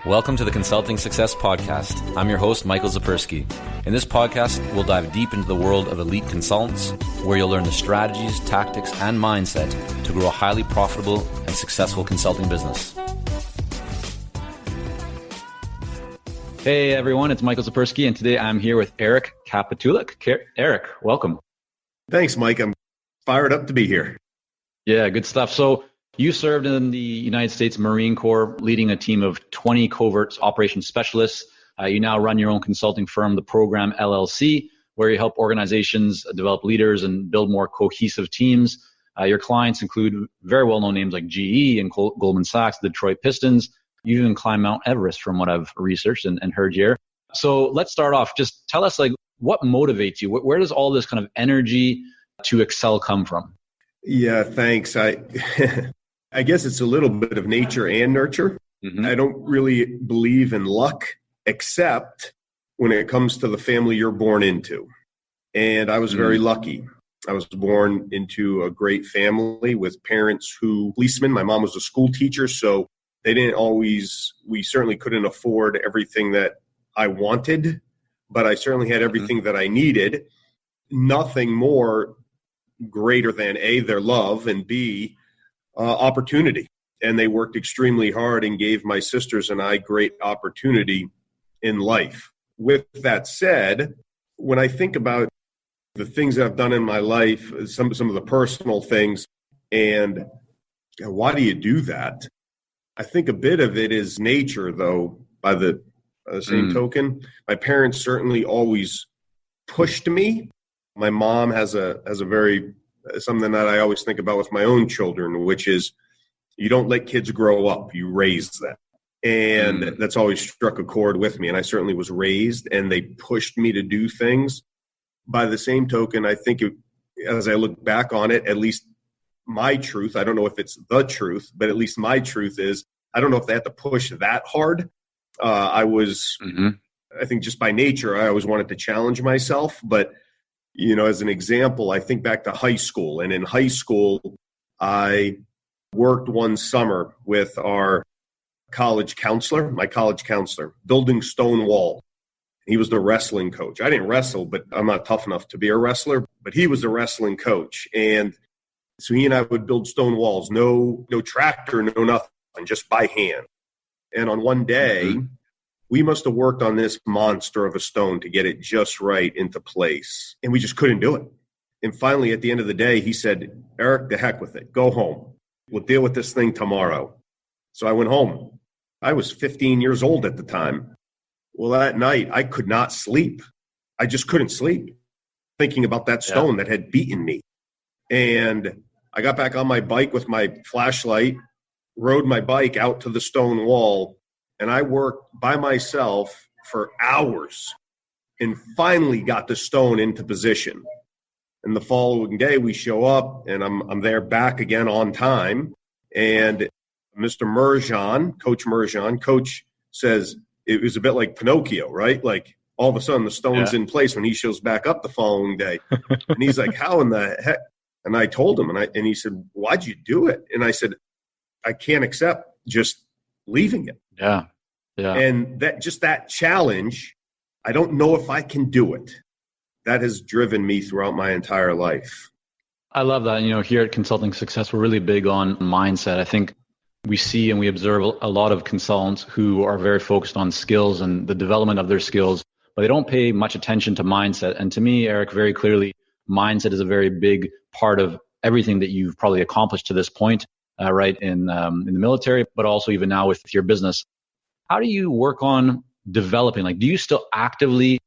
Welcome to the Consulting Success Podcast. I'm your host, Michael Zapersky. In this podcast, we'll dive deep into the world of elite consultants, where you'll learn the strategies, tactics, and mindset to grow a highly profitable and successful consulting business. Hey everyone, it's Michael Zapersky, and today I'm here with Eric Kapitulik. Eric, welcome. Thanks, Mike. I'm fired up to be here. Yeah, good stuff. So you served in the United States Marine Corps, leading a team of 20 covert operations specialists. You now run your own consulting firm, the Program LLC, where you help organizations develop leaders and build more cohesive teams. Your clients include very well-known names like GE and Goldman Sachs, the Detroit Pistons. You even climb Mount Everest from what I've researched and heard here. So let's start off. Just tell us, what motivates you? Where does all this kind of energy to excel come from? Yeah, thanks. I guess it's a little bit of nature and nurture. Mm-hmm. I don't really believe in luck, except when it comes to the family you're born into. And I was very lucky. I was born into a great family with parents who, policemen. My mom was a school teacher, so we certainly couldn't afford everything that I wanted, but I certainly had everything that I needed. Nothing more greater than A, their love, and B, opportunity. And they worked extremely hard and gave my sisters and I great opportunity in life. With that said, when I think about the things that I've done in my life, some of the personal things, and why do you do that? I think a bit of it is nature, though, by the same token. My parents certainly always pushed me. My mom has something that I always think about with my own children, which is you don't let kids grow up, you raise them. And that's always struck a chord with me. And I certainly was raised, and they pushed me to do things. By the same token, I think as I look back on it, at least my truth, I don't know if it's the truth, but at least my truth is, I don't know if they had to push that hard. I think just by nature, I always wanted to challenge myself. But as an example, I think back to high school. And in high school, I worked one summer with my college counselor, building stone wall. He was the wrestling coach. I didn't wrestle, but I'm not tough enough to be a wrestler. But he was the wrestling coach. And so he and I would build stone walls, no tractor, no nothing, just by hand. And on one day, we must have worked on this monster of a stone to get it just right into place. And we just couldn't do it. And finally, at the end of the day, he said, Eric, the heck with it. Go home. We'll deal with this thing tomorrow. So I went home. I was 15 years old at the time. Well, that night, I could not sleep. I just couldn't sleep, thinking about that stone that had beaten me. And I got back on my bike with my flashlight, rode my bike out to the stone wall, and I worked by myself for hours and finally got the stone into position. And the following day we show up, and I'm there back again on time. And Mr. Merjan, Coach says it was a bit like Pinocchio, right? Like all of a sudden the stone's in place when he shows back up the following day. And he's like, how in the heck? And I told him, and he said, why'd you do it? And I said, I can't accept just leaving it. Yeah. And that challenge, I don't know if I can do it. That has driven me throughout my entire life. I love that. Here at Consulting Success, we're really big on mindset. I think we see and we observe a lot of consultants who are very focused on skills and the development of their skills, but they don't pay much attention to mindset. And to me, Eric, very clearly, mindset is a very big part of everything that you've probably accomplished to this point, right, in the military, but also even now with your business. How do you work on developing? Do you still actively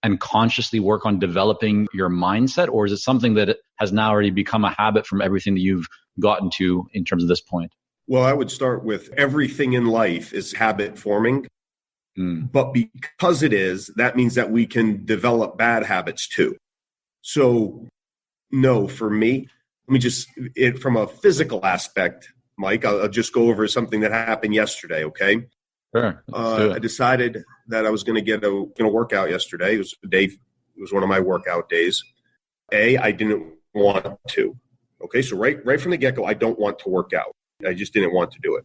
and consciously work on developing your mindset, or is it something that has now already become a habit from everything that you've gotten to in terms of this point? Well, I would start with everything in life is habit forming. But because it is, that means that we can develop bad habits too. So no, for me, let me just, from a physical aspect, Mike, I'll just go over something that happened yesterday, okay? Sure. I decided that I was going to get a workout yesterday. It was one of my workout days. I didn't want to. Okay, so right from the get-go, I don't want to work out. I just didn't want to do it.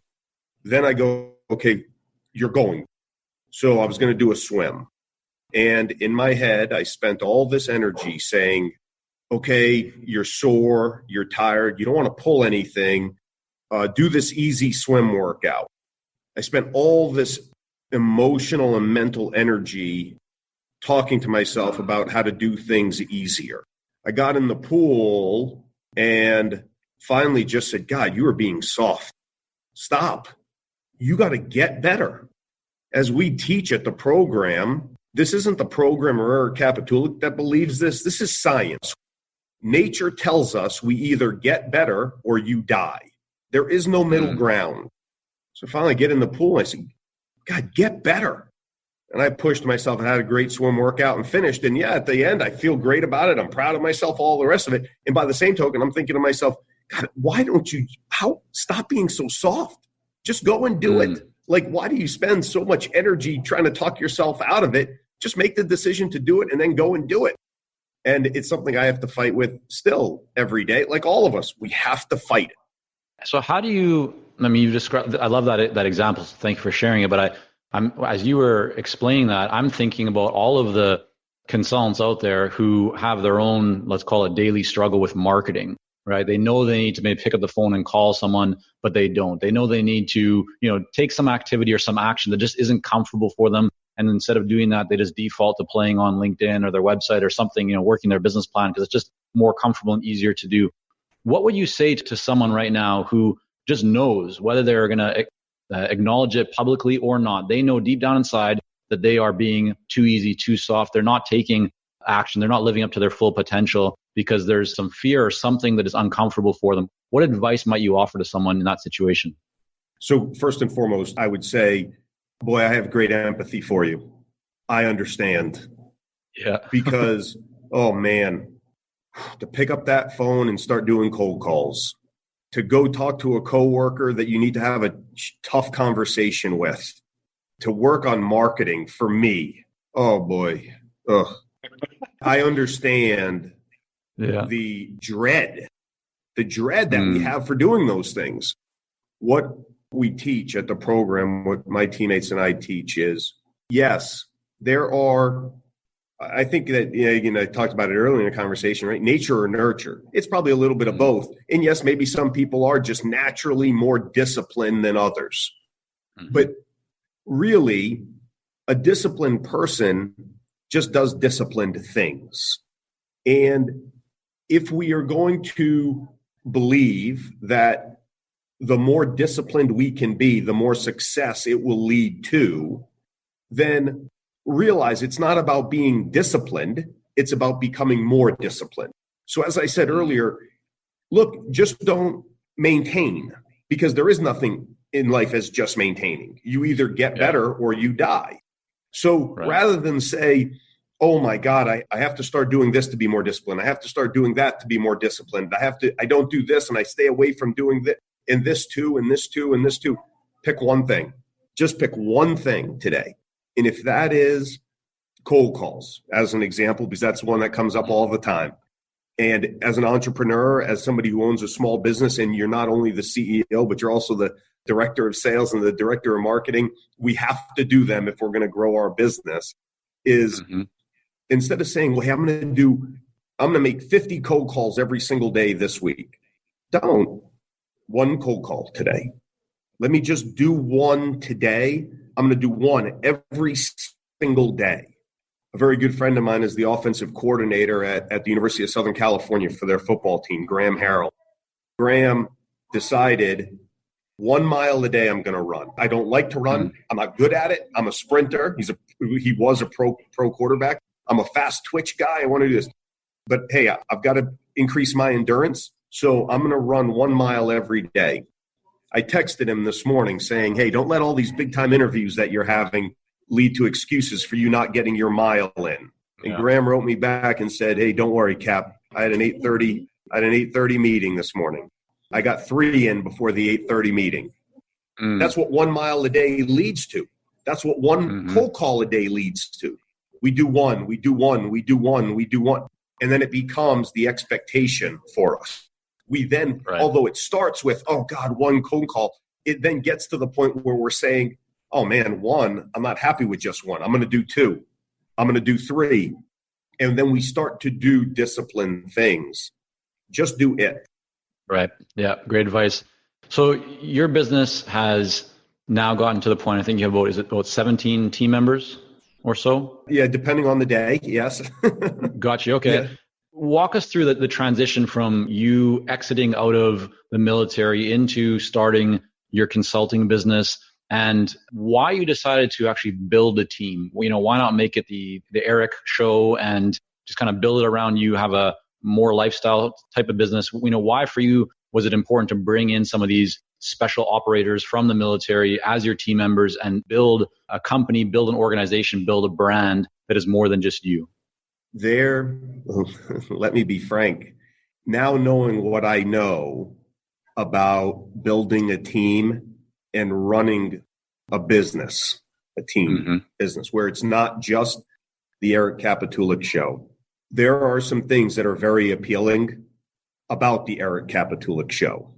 Then I go, okay, you're going. So I was going to do a swim. And in my head, I spent all this energy saying, okay, you're sore, you're tired, you don't want to pull anything. Do this easy swim workout. I spent all this emotional and mental energy talking to myself about how to do things easier. I got in the pool and finally just said, God, you are being soft. Stop. You got to get better. As we teach at the program, this isn't the programmer or Kapitulik that believes this. This is science. Nature tells us we either get better or you die. There is no middle ground. So finally I get in the pool and I said, God, get better. And I pushed myself and had a great swim workout and finished. And yeah, at the end, I feel great about it. I'm proud of myself, all the rest of it. And by the same token, I'm thinking to myself, God, why don't you, stop being so soft? Just go and do it. Like, why do you spend so much energy trying to talk yourself out of it? Just make the decision to do it and then go and do it. And it's something I have to fight with still every day. Like all of us, we have to fight it. So how do you, you described, I love that example. So thank you for sharing it. But I'm, as you were explaining that, I'm thinking about all of the consultants out there who have their own, let's call it daily struggle with marketing, right? They know they need to maybe pick up the phone and call someone, but they don't. They know they need to, take some activity or some action that just isn't comfortable for them. And instead of doing that, they just default to playing on LinkedIn or their website or something, working their business plan because it's just more comfortable and easier to do. What would you say to someone right now who just knows whether they're going to acknowledge it publicly or not? They know deep down inside that they are being too easy, too soft. They're not taking action. They're not living up to their full potential because there's some fear or something that is uncomfortable for them. What advice might you offer to someone in that situation? So first and foremost, I would say, boy, I have great empathy for you. I understand. Yeah. Because, oh man, to pick up that phone and start doing cold calls, to go talk to a coworker that you need to have a tough conversation with, to work on marketing for me. Oh boy. Ugh. I understand the dread that we have for doing those things. What we teach at the program, what my teammates and I teach is, yes, there are, I think that, I talked about it earlier in the conversation, right? Nature or nurture. It's probably a little bit of both. And yes, maybe some people are just naturally more disciplined than others. But really, a disciplined person just does disciplined things. And if we are going to believe that the more disciplined we can be, the more success it will lead to, then realize it's not about being disciplined. It's about becoming more disciplined. So as I said earlier, look, just don't maintain, because there is nothing in life as just maintaining. You either get better or you die. So rather than say, oh my God, I have to start doing this to be more disciplined. I have to start doing that to be more disciplined. I don't do this and I stay away from doing this and this too, and this too, and this too. Pick one thing. Just pick one thing today. And if that is cold calls, as an example, because that's one that comes up all the time. And as an entrepreneur, as somebody who owns a small business, and you're not only the CEO, but you're also the director of sales and the director of marketing, we have to do them if we're going to grow our business, is instead of saying, well, hey, I'm going to make 50 cold calls every single day this week. Don't. One cold call today. Let me just do one today. I'm going to do one every single day. A very good friend of mine is the offensive coordinator at the University of Southern California for their football team, Graham Harrell. Graham decided 1 mile a day I'm going to run. I don't like to run. I'm not good at it. I'm a sprinter. He was a pro quarterback. I'm a fast twitch guy. I want to do this. But hey, I've got to increase my endurance. So I'm going to run 1 mile every day. I texted him this morning saying, hey, don't let all these big time interviews that you're having lead to excuses for you not getting your mile in. And Graham wrote me back and said, hey, don't worry, Cap. I had an 8:30 meeting this morning. I got 3 in before the 8:30 meeting. That's what 1 mile a day leads to. That's what one cold call a day leads to. We do one. And then it becomes the expectation for us. We then, although it starts with, oh God, one cold call, it then gets to the point where we're saying, oh man, one, I'm not happy with just one. I'm going to do two. I'm going to do three. And then we start to do disciplined things. Just do it. Right. Yeah. Great advice. So your business has now gotten to the point, I think you have about 17 team members or so? Yeah, depending on the day. Yes. Gotcha. Okay. Yeah. Walk us through the transition from you exiting out of the military into starting your consulting business, and why you decided to actually build a team. Why not make it the Eric show and just kind of build it around you, have a more lifestyle type of business? Why for you was it important to bring in some of these special operators from the military as your team members and build a company, build an organization, build a brand that is more than just you? Let me be frank. Now knowing what I know about building a team and running a business, a team business, where it's not just the Eric Kapitulik show, there are some things that are very appealing about the Eric Kapitulik show.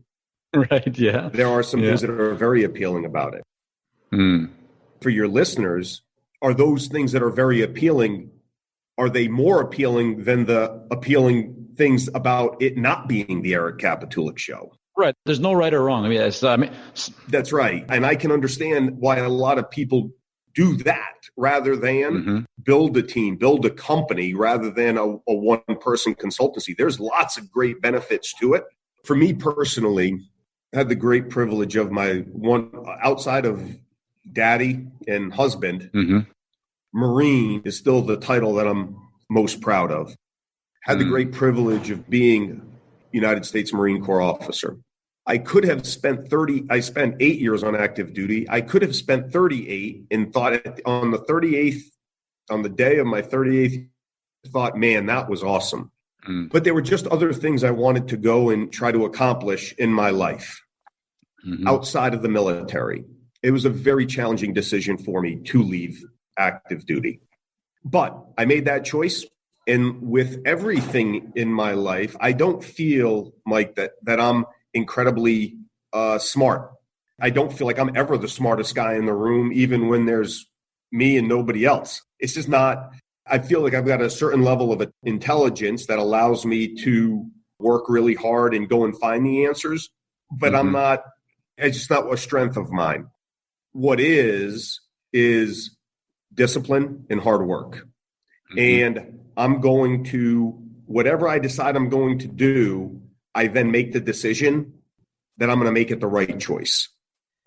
Right, yeah. There are some things that are very appealing about it. For your listeners, are those things that are very appealing, are they more appealing than the appealing things about it not being the Eric Kapitulik show? Right. There's no right or wrong. That's right. And I can understand why a lot of people do that rather than build a team, build a company rather than a one-person consultancy. There's lots of great benefits to it. For me personally, I had the great privilege of my one outside of daddy and husband. Marine is still the title that I'm most proud of. Had the great privilege of being United States Marine Corps officer. I could have spent 8 years on active duty. I could have spent 38 and thought on the day of my 38th, thought, man, that was awesome. But there were just other things I wanted to go and try to accomplish in my life outside of the military. It was a very challenging decision for me to leave active duty. But I made that choice. And with everything in my life, I don't feel like that I'm incredibly smart. I don't feel like I'm ever the smartest guy in the room, even when there's me and nobody else. It's just not, I feel like I've got a certain level of intelligence that allows me to work really hard and go and find the answers, but it's just not a strength of mine. What is discipline and hard work. And I'm going to, whatever I decide I'm going to do, I then make the decision that I'm going to make it the right choice.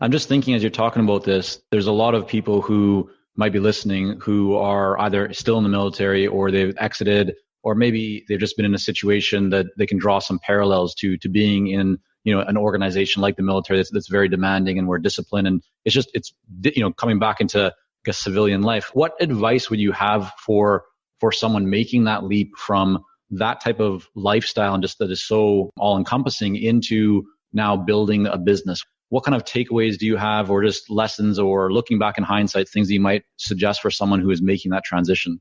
I'm just thinking as you're talking about this, there's a lot of people who might be listening who are either still in the military or they've exited, or maybe they've just been in a situation that they can draw some parallels to being in, an organization like the military that's very demanding and where discipline, and it's coming back into civilian life. What advice would you have for someone making that leap from that type of lifestyle and just that is so all encompassing into now building a business? What kind of takeaways do you have, or just lessons, or looking back in hindsight, things that you might suggest for someone who is making that transition?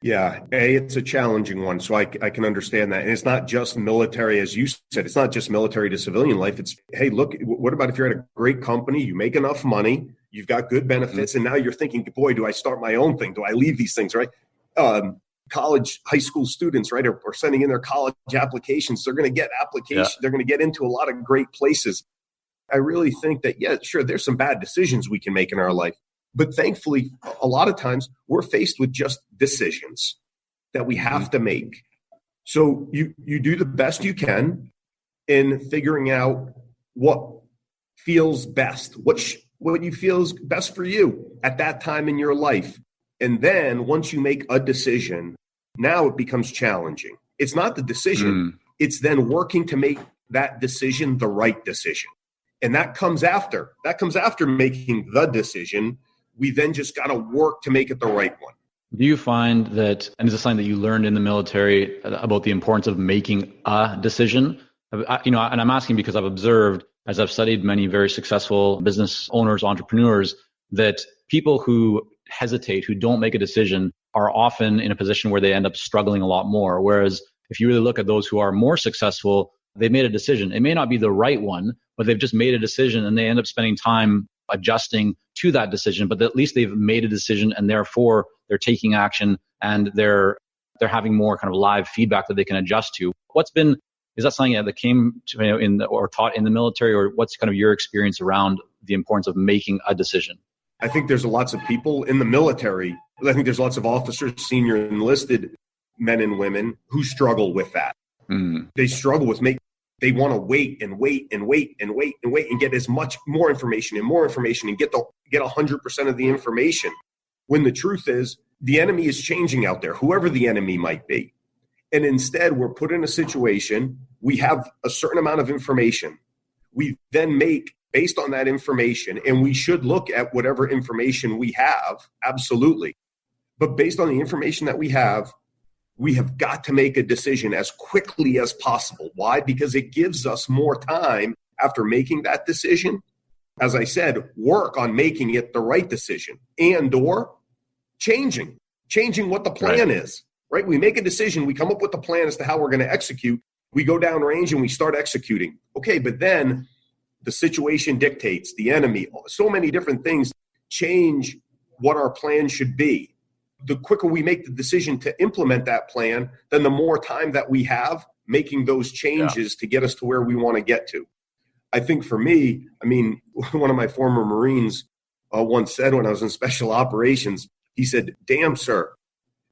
Yeah, it's a challenging one. So I can understand that. And it's not just military, as you said, it's not just military to civilian life. It's, hey, look, what about if you're at a great company, you make enough money, you've got good benefits, and now you're thinking, boy, do I start my own thing? Do I leave these things, right? High school students, right, are sending in their college applications. They're going to get applications. Yeah. They're going to get into a lot of great places. I really think that, yeah, sure, there's some bad decisions we can make in our life. But thankfully, a lot of times we're faced with just decisions that we have to make. So you do the best you can in figuring out what feels best, what you feel is best for you at that time in your life. And then once you make a decision, now it becomes challenging. It's not the decision. It's then working to make that decision the right decision. And that comes after. That comes after making the decision. We then just got to work to make it the right one. Do you find that, and is this something that you learned in the military about the importance of making a decision? And I'm asking because I've observed, as I've studied many very successful business owners, entrepreneurs, that people who hesitate, who don't make a decision, are often in a position where they end up struggling a lot more. Whereas if you really look at those who are more successful, they've made a decision. It may not be the right one, but they've just made a decision, and they end up spending time adjusting to that decision, but at least they've made a decision and therefore they're taking action and they're having more kind of live feedback that they can adjust to. Is that something that came to, or taught in the military, or what's kind of your experience around the importance of making a decision? I think there's lots of people in the military. I think there's lots of officers, senior enlisted men and women who struggle with that. They struggle with they want to wait and get as much more information and get 100% of the information. When the truth is, the enemy is changing out there, whoever the enemy might be. And instead, we're put in a situation, we have a certain amount of information. We then make based on that information, and we should look at whatever information we have, absolutely. But based on the information that we have got to make a decision as quickly as possible. Why? Because it gives us more time after making that decision. As I said, work on making it the right decision and/or changing what the plan is, right? We make a decision, we come up with a plan as to how we're going to execute. We go down range and we start executing. Okay, but then the situation dictates, the enemy, so many different things change what our plan should be. The quicker we make the decision to implement that plan, then the more time that we have making those changes to get us to where we want to get to. I think for me, one of my former Marines once said when I was in special operations, he said, "Damn, sir,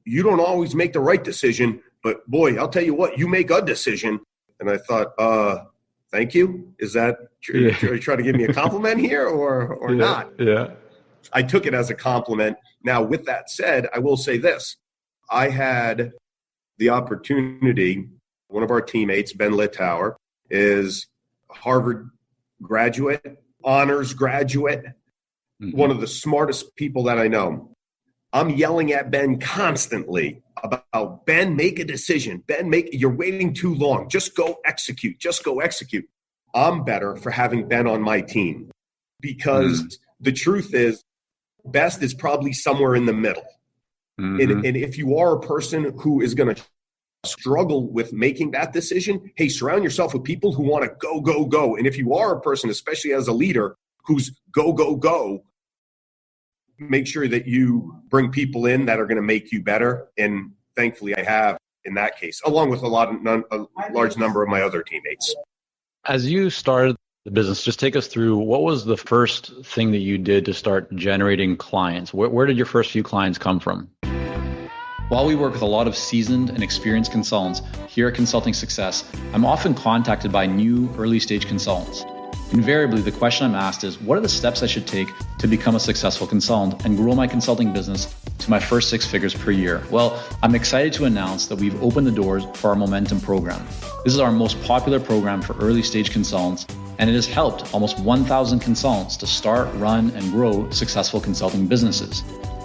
you don't always make the right decision, but boy, I'll tell you what, you make a decision." And I thought, thank you. Is that are you trying to give me a compliment here or not? Yeah. I took it as a compliment. Now, with that said, I will say this. I had the opportunity, one of our teammates, Ben Littauer, is a Harvard graduate, honors graduate, one of the smartest people that I know. I'm yelling at Ben constantly about, Ben, make a decision. Ben, you're waiting too long. Just go execute. Just go execute. I'm better for having Ben on my team because the truth is, best is probably somewhere in the middle. And if you are a person who is going to struggle with making that decision, hey, surround yourself with people who want to go, go, go. And if you are a person, especially as a leader, who's go, go, go, make sure that you bring people in that are going to make you better. And thankfully I have in that case, along with a large number of my other teammates. As you started the business, just take us through, what was the first thing that you did to start generating clients? Where did your first few clients come from? While we work with a lot of seasoned and experienced consultants here at Consulting Success, I'm often contacted by new early stage consultants. Invariably, the question I'm asked is, what are the steps I should take to become a successful consultant and grow my consulting business to my first 6 figures per year? Well, I'm excited to announce that we've opened the doors for our Momentum program. This is our most popular program for early stage consultants, and it has helped almost 1,000 consultants to start, run, and grow successful consulting businesses.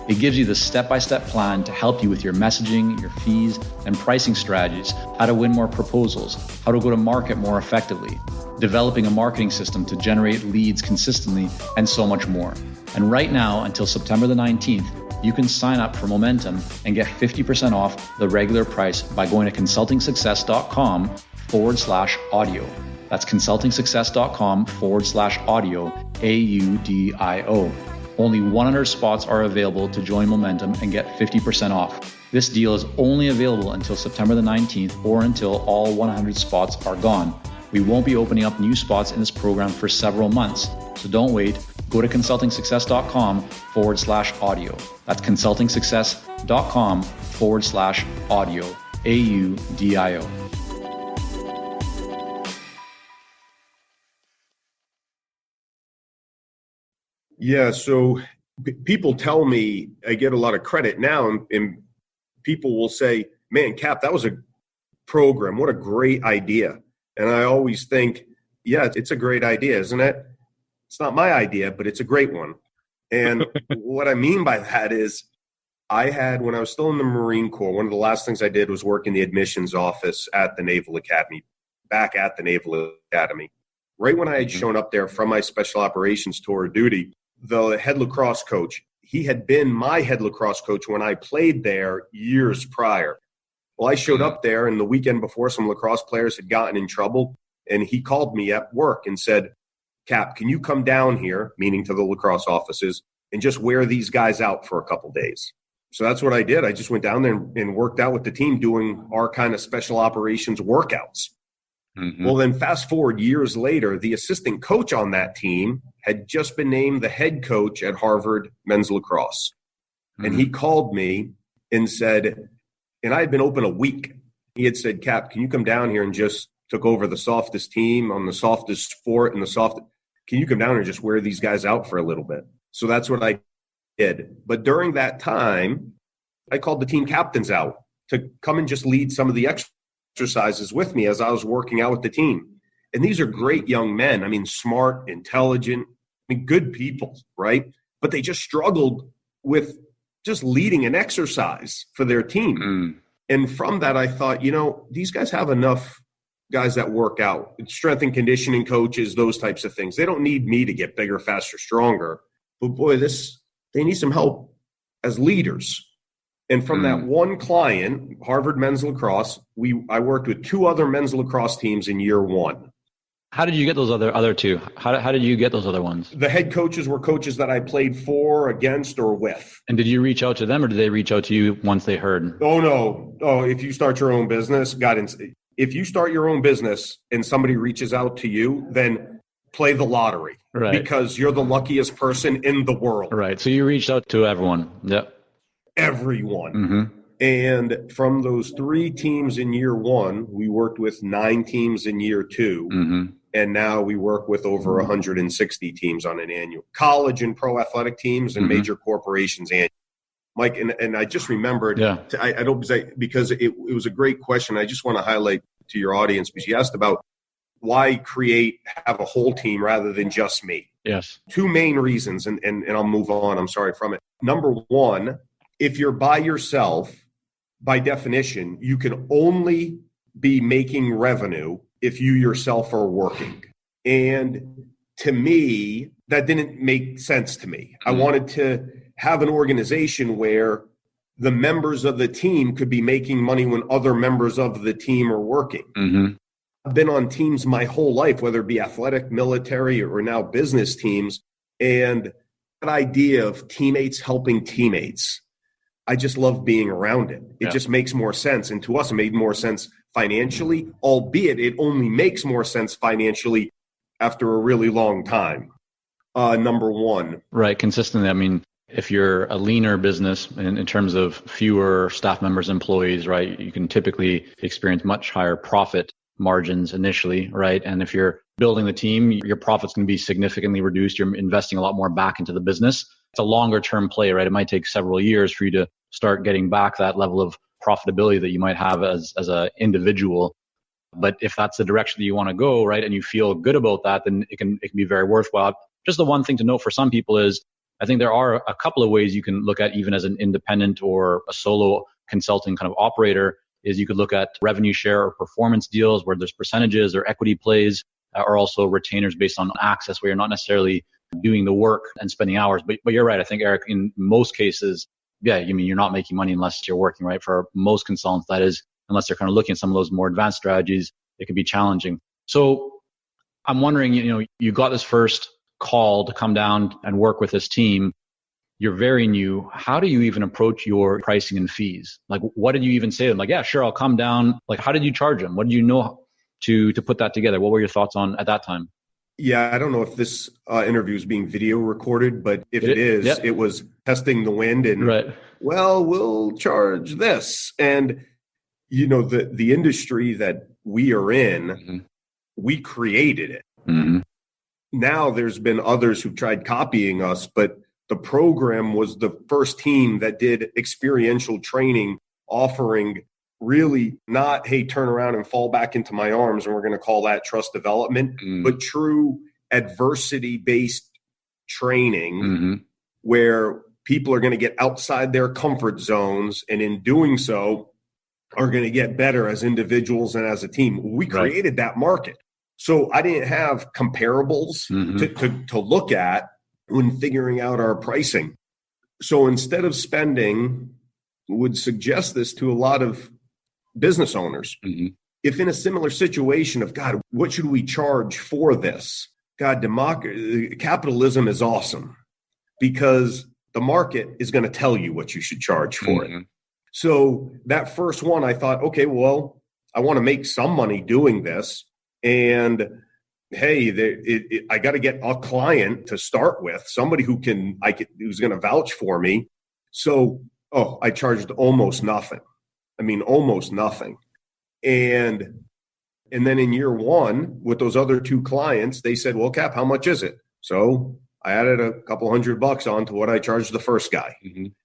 It gives you the step-by-step plan to help you with your messaging, your fees, and pricing strategies, how to win more proposals, how to go to market more effectively, developing a marketing system to generate leads consistently, and so much more. And right now, until September the 19th, you can sign up for Momentum and get 50% off the regular price by going to consultingsuccess.com/audio. That's consultingsuccess.com/audio, AUDIO. Only 100 spots are available to join Momentum and get 50% off. This deal is only available until September the 19th or until all 100 spots are gone. We won't be opening up new spots in this program for several months, so don't wait. Go to consultingsuccess.com/audio. That's consultingsuccess.com/audio, AUDIO. Yeah, so people tell me, I get a lot of credit now, and people will say, "Man, Cap, that was a program. What a great idea." And I always think, yeah, it's a great idea, isn't it? It's not my idea, but it's a great one. And what I mean by that is when I was still in the Marine Corps, one of the last things I did was work in the admissions office at the Naval Academy, back at the Naval Academy. Right when I had shown up there from my special operations tour of duty, the head lacrosse coach, he had been my head lacrosse coach when I played there years prior. Well, I showed up there, and the weekend before, some lacrosse players had gotten in trouble, and he called me at work and said, Cap, can you come down here, meaning to the lacrosse offices, and just wear these guys out for a couple days? So that's what I did. I just went down there and worked out with the team doing our kind of special operations workouts. Mm-hmm. Well, then fast forward years later, the assistant coach on that team had just been named the head coach at Harvard men's lacrosse. Mm-hmm. And he called me and said, and I had been open a week. He had said, Cap, can you come down here and just took over the softest team on the softest sport and can you come down and just wear these guys out for a little bit? So that's what I did. But during that time, I called the team captains out to come and just lead some of the exercises with me as I was working out with the team. And these are great young men. I mean, smart, intelligent, good people, right? But they just struggled with just leading an exercise for their team. Mm. And from that, I thought, these guys have enough guys that work out, strength and conditioning coaches, those types of things. They don't need me to get bigger, faster, stronger. But boy, they need some help as leaders. And from that one client, Harvard men's lacrosse, I worked with 2 other men's lacrosse teams in year 1. How did you get those other 2? How did you get those other ones? The head coaches were coaches that I played for, against, or with. And did you reach out to them, or did they reach out to you once they heard? Oh, no. Oh, if you start your own business, if you start your own business and somebody reaches out to you, then play the lottery. Right. Because you're the luckiest person in the world. Right. So you reached out to everyone. Yep. Everyone. Mm-hmm. And from those 3 teams in year 1, we worked with 9 teams in year 2. Mm-hmm. And now we work with over 160 teams on an annual. College and pro athletic teams and major corporations annually. Mike, and I just remembered, because it was a great question. I just want to highlight to your audience, because you asked about why have a whole team rather than just me. Yes. 2 main reasons, and I'll move on. I'm sorry from it. Number 1, if you're by yourself, by definition, you can only be making revenue if you yourself are working. And to me, that didn't make sense to me. I wanted to have an organization where the members of the team could be making money when other members of the team are working. Mm-hmm. I've been on teams my whole life, whether it be athletic, military, or now business teams. And that idea of teammates helping teammates, I just love being around it. It just makes more sense. And to us, it made more sense financially, albeit it only makes more sense financially after a really long time. Number 1. Right. Consistently. I mean, if you're a leaner business in terms of fewer staff members, employees, right, you can typically experience much higher profit margins initially, right? And if you're building the team, your profit's going to be significantly reduced. You're investing a lot more back into the business. It's a longer term play, right? It might take several years for you to start getting back that level of profitability that you might have as an individual. But if that's the direction that you want to go, right, and you feel good about that, then it can be very worthwhile. Just the one thing to note for some people is, I think there are a couple of ways you can look at, even as an independent or a solo consulting kind of operator, is you could look at revenue share or performance deals where there's percentages or equity plays, or also retainers based on access where you're not necessarily doing the work and spending hours. But you're right. I think, Eric, in most cases, you're not making money unless you're working, right? For most consultants, that is, unless they're kind of looking at some of those more advanced strategies, it can be challenging. So I'm wondering, you got this first call to come down and work with this team. You're very new. How do you even approach your pricing and fees? Like, what did you even say to them? Like, yeah, sure, I'll come down. Like, how did you charge them? What did you know to put that together? What were your thoughts on at that time? Yeah, I don't know if this interview is being video recorded, but if it is, It was testing the wind and, well, we'll charge this. And, the industry that we are in, we created it. Mm-hmm. Now there's been others who've tried copying us, but the program was the first team that did experiential training, offering really not, hey, turn around and fall back into my arms, and we're going to call that trust development, but true adversity-based training where people are going to get outside their comfort zones, and in doing so are going to get better as individuals and as a team. We created that market. So I didn't have comparables to look at when figuring out our pricing. So instead of spending, would suggest this to a lot of business owners. If in a similar situation of, God, what should we charge for this? God, capitalism is awesome because the market is going to tell you what you should charge for it. So that first one, I thought, okay, well, I want to make some money doing this. And hey, I got to get a client to start with, somebody who's going to vouch for me. So, I charged almost nothing. Almost nothing. And then in year one, with those other two clients, they said, well, Cap, how much is it? So I added a couple $100 on to what I charged the first guy.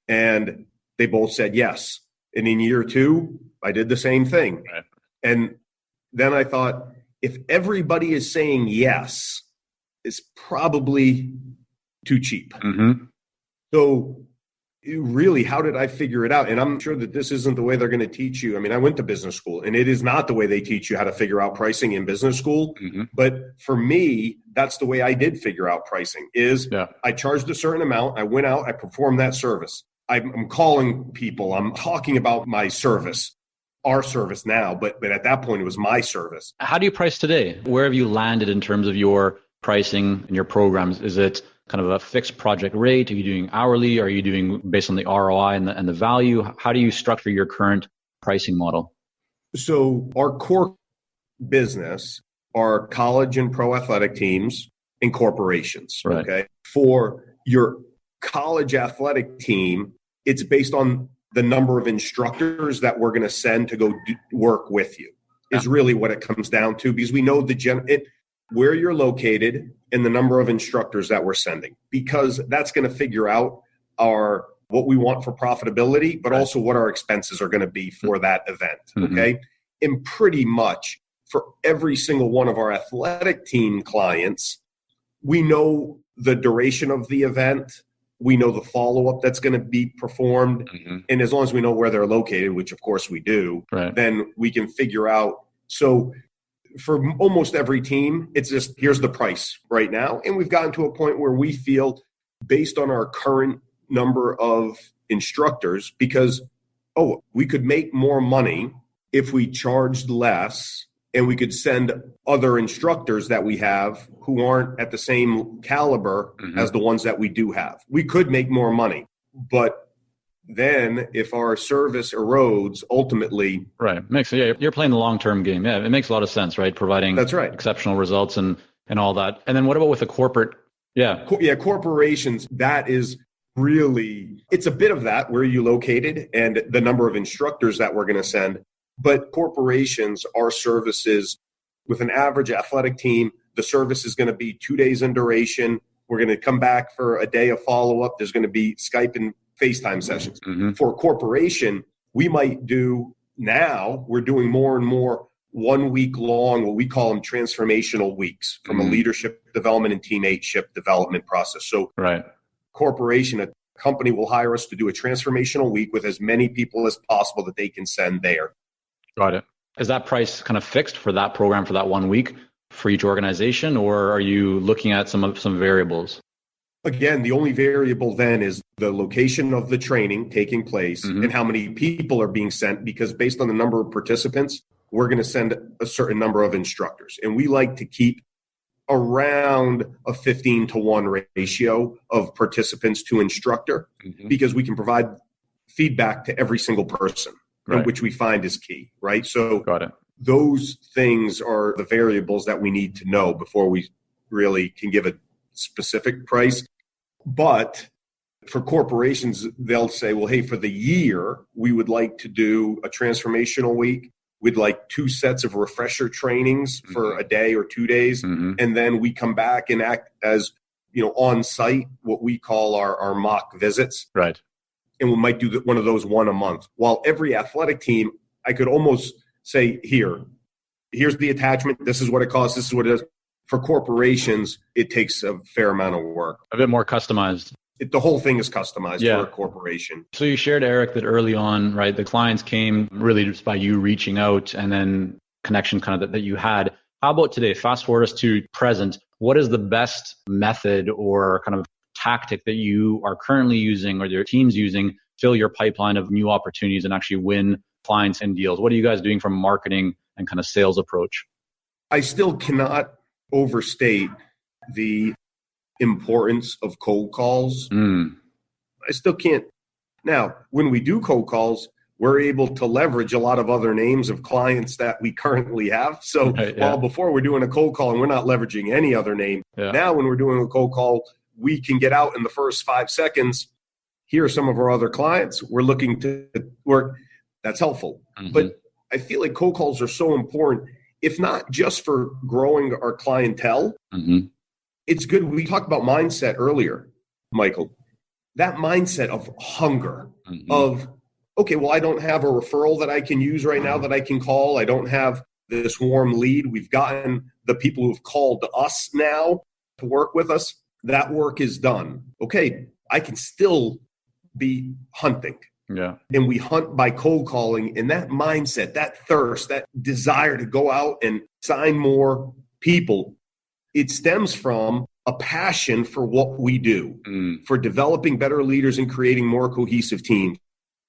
And they both said yes. And in year two, I did the same thing. Right. And then I thought, if everybody is saying yes, it's probably too cheap. So really, how did I figure it out? And I'm sure that this isn't the way they're going to teach you. I went to business school, and it is not the way they teach you how to figure out pricing in business school. But for me, that's the way I did figure out pricing is I charged a certain amount. I went out, I performed that service. I'm calling people. I'm talking about my service, our service now. But at that point, it was my service. How do you price today? Where have you landed in terms of your pricing and your programs? Is it kind of a fixed project rate? Are you doing hourly? Are you doing based on the ROI and the value? How do you structure your current pricing model? So our core business are college and pro athletic teams and corporations. Right. Okay. For your college athletic team, it's based on the number of instructors that we're going to send to go work with you is really what it comes down to, because we know where you're located and the number of instructors that we're sending, because that's going to figure out what we want for profitability, but also what our expenses are going to be for that event. Okay. And pretty much for every single one of our athletic team clients, we know the duration of the event. We know the follow-up that's going to be performed. And as long as we know where they're located, which of course we do, then we can figure out. So for almost every team, it's just, here's the price right now. And we've gotten to a point where we feel, based on our current number of instructors, because, we could make more money if we charged less, and we could send other instructors that we have who aren't at the same caliber as the ones that we do have. We could make more money, but then if our service erodes, ultimately. Right. You're playing the long-term game. Yeah, it makes a lot of sense, right? Providing that's right. exceptional results and all that. And then what about with the corporate? Corporations, that is really, it's a bit of that, where you located and the number of instructors that we're going to send. But corporations, our services, with an average athletic team, the service is going to be 2 days in duration. We're going to come back for a day of follow-up. There's going to be Skype and FaceTime sessions. For a corporation, we might do now, we're doing more and more 1 week long, what we call them transformational weeks, from a leadership development and teammateship development process. So corporation, a company will hire us to do a transformational week with as many people as possible that they can send there. Got it. Is that price kind of fixed for that program for that 1 week for each organization, or are you looking at some variables? Again, the only variable then is the location of the training taking place and how many people are being sent, because based on the number of participants, we're going to send a certain number of instructors. And we like to keep around a 15-to-1 ratio of participants to instructor, because we can provide feedback to every single person. Right. Which we find is key, right? So those things are the variables that we need to know before we really can give a specific price. But for corporations, they'll say, well, hey, for the year, we would like to do a transformational week. We'd like 2 sets of refresher trainings for a day or 2 days. And then we come back and act as, on site, what we call our mock visits. Right. And we might do one of those one a month. While every athletic team, I could almost say, here's the attachment. This is what it costs. This is what it is. For corporations, it takes a fair amount of work. A bit more customized. The whole thing is customized for a corporation. So you shared, Eric, that early on, right, the clients came really just by you reaching out and then connection kind of that you had. How about today? Fast forward us to present. What is the best method or kind of tactic that you are currently using or your team's using to fill your pipeline of new opportunities and actually win clients and deals? What are you guys doing from marketing and kind of sales approach? I still cannot overstate the importance of cold calls. I still can't. Now, when we do cold calls, we're able to leverage a lot of other names of clients that we currently have. So while before we're doing a cold call and we're not leveraging any other name, now when we're doing a cold call, we can get out in the first 5 seconds. Here are some of our other clients. We're looking to work. That's helpful. But I feel like cold calls are so important, if not just for growing our clientele. It's good. We talked about mindset earlier, Michael. That mindset of hunger, of, okay, well, I don't have a referral that I can use right now that I can call. I don't have this warm lead. We've gotten the people who've called us now to work with us. That work is done. Okay, I can still be hunting. And we hunt by cold calling, and that mindset, that thirst, that desire to go out and sign more people, it stems from a passion for what we do, for developing better leaders and creating more cohesive teams.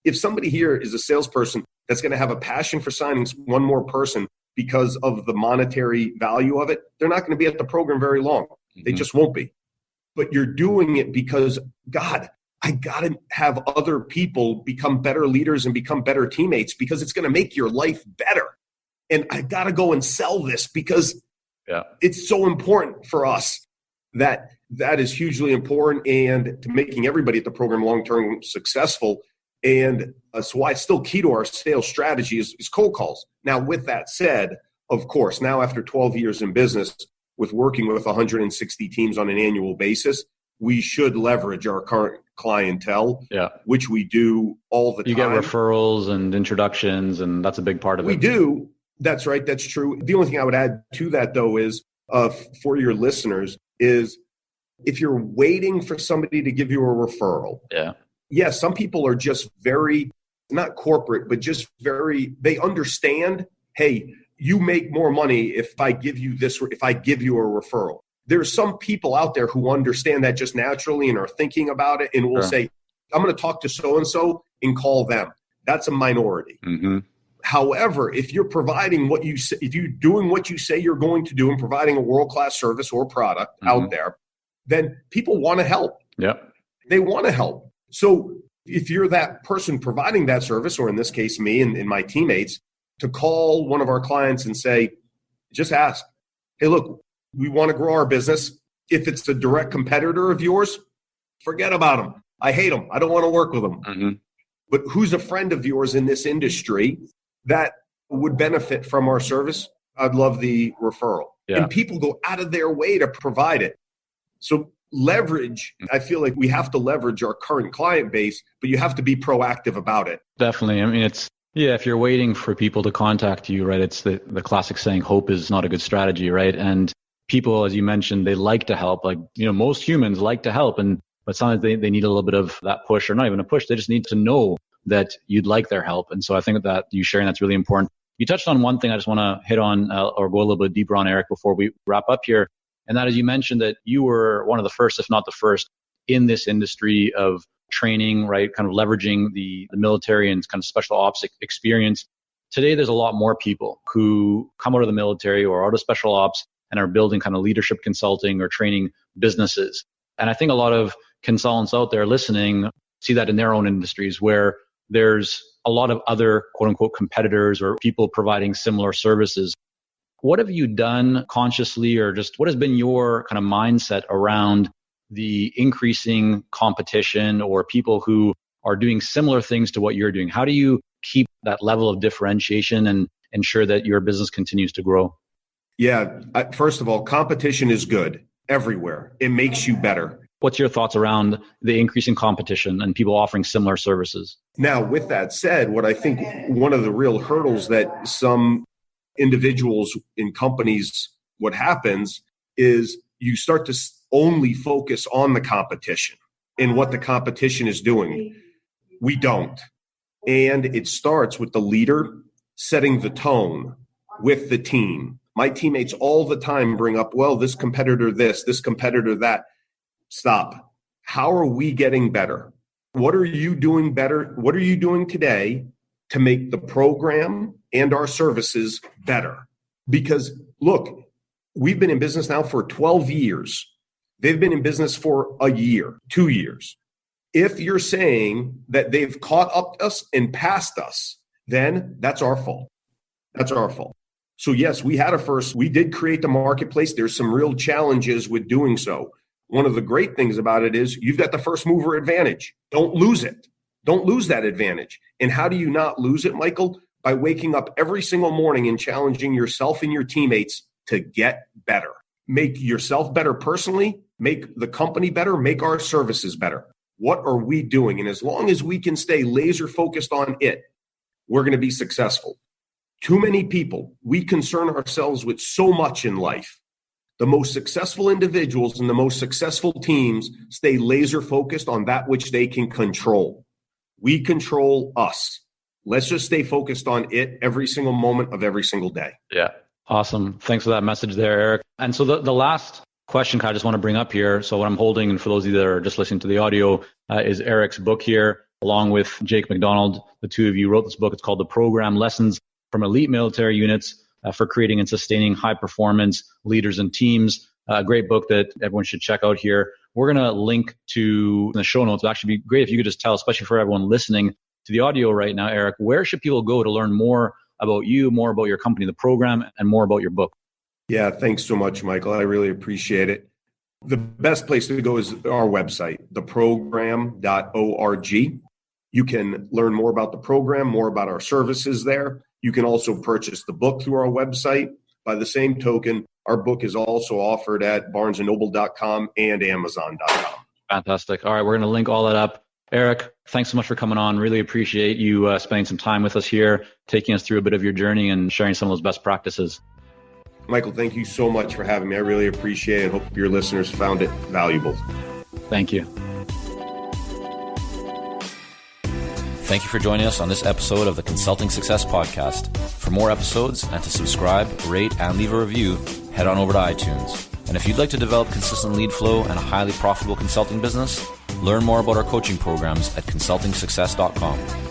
If somebody here is a salesperson that's going to have a passion for signing one more person because of the monetary value of it, they're not going to be at the program very long. They just won't be. But you're doing it because, God, I got to have other people become better leaders and become better teammates because it's going to make your life better. And I got to go and sell this because it's so important for us. That is hugely important, and to making everybody at the program long-term successful. And so why it's still key to our sales strategy is cold calls. Now, with that said, of course, now after 12 years in business with working with 160 teams on an annual basis, we should leverage our current clientele, which we do all the time. You get referrals and introductions, and that's a big part of it. We do. That's right. That's true. The only thing I would add to that, though, is for your listeners, is if you're waiting for somebody to give you a referral. Yes, some people are just very, not corporate, but just very, they understand, hey, you make more money if I give you this, if I give you a referral. There's some people out there who understand that just naturally and are thinking about it and will say, I'm going to talk to so-and-so and call them. That's a minority. However, if you're providing what you say, if you're doing what you say you're going to do and providing a world-class service or product out there, then people want to help. They want to help. So if you're that person providing that service, or in this case, me and my teammates, to call one of our clients and say, just ask, hey, look, we want to grow our business. If it's a direct competitor of yours, forget about them. I hate them. I don't want to work with them. But who's a friend of yours in this industry that would benefit from our service? I'd love the referral. And people go out of their way to provide it. So leverage, I feel like we have to leverage our current client base, but you have to be proactive about it. Definitely. I mean, if you're waiting for people to contact you, right, it's the classic saying, hope is not a good strategy, right? And people, as you mentioned, they like to help. Like, most humans like to help, but sometimes they need a little bit of that push, or not even a push. They just need to know that you'd like their help. And so I think that you sharing that's really important. You touched on one thing I just want to hit on or go a little bit deeper on, Eric, before we wrap up here. And that is, you mentioned that you were one of the first, if not the first, in this industry of training, right? Kind of leveraging the military and kind of special ops experience. Today, there's a lot more people who come out of the military or out of special ops and are building kind of leadership consulting or training businesses. And I think a lot of consultants out there listening see that in their own industries where there's a lot of other quote unquote competitors or people providing similar services. What have you done consciously, or just what has been your kind of mindset around the increasing competition or people who are doing similar things to what you're doing? How do you keep that level of differentiation and ensure that your business continues to grow? Yeah. First of all, competition is good everywhere. It makes you better. What's your thoughts around the increasing competition and people offering similar services? Now, with that said, what I think one of the real hurdles that some individuals in companies, what happens is you start to only focus on the competition and what the competition is doing. We don't. And it starts with the leader setting the tone with the team. My teammates all the time bring up, well, this competitor this competitor that. Stop. How are we getting better? What are you doing better? What are you doing today to make the program and our services better? Because look, we've been in business now for 12 years. They've been in business for a year, 2 years. If you're saying that they've caught up to us and passed us, then that's our fault. That's our fault. So yes, we had a first. We did create the marketplace. There's some real challenges with doing so. One of the great things about it is you've got the first mover advantage. Don't lose it. Don't lose that advantage. And how do you not lose it, Michael? By waking up every single morning and challenging yourself and your teammates to get better. Make yourself better personally, make the company better, make our services better. What are we doing? And as long as we can stay laser focused on it, we're going to be successful. Too many people, we concern ourselves with so much in life. The most successful individuals and the most successful teams stay laser focused on that which they can control. We control us. Let's just stay focused on it every single moment of every single day. Yeah. Awesome. Thanks for that message there, Eric. And so the last question I just want to bring up here. So what I'm holding, and for those of you that are just listening to the audio, is Eric's book here, along with Jake McDonald. The two of you wrote this book. It's called The Program: Lessons from Elite Military Units for Creating and Sustaining High Performance Leaders and Teams. A great book that everyone should check out here. We're going to link to the show notes. It'd actually be great if you could just tell, especially for everyone listening to the audio right now, Eric, where should people go to learn more about you, more about your company, the program, and more about your book? Yeah, thanks so much, Michael. I really appreciate it. The best place to go is our website, theprogram.org. You can learn more about the program, more about our services there. You can also purchase the book through our website. By the same token, our book is also offered at barnesandnoble.com and amazon.com. Fantastic. All right, we're going to link all that up. Eric, thanks so much for coming on. Really appreciate you spending some time with us here, taking us through a bit of your journey and sharing some of those best practices. Michael, thank you so much for having me. I really appreciate it. Hope your listeners found it valuable. Thank you. Thank you for joining us on this episode of the Consulting Success Podcast. For more episodes and to subscribe, rate, and leave a review, head on over to iTunes. And if you'd like to develop consistent lead flow and a highly profitable consulting business, learn more about our coaching programs at consultingsuccess.com.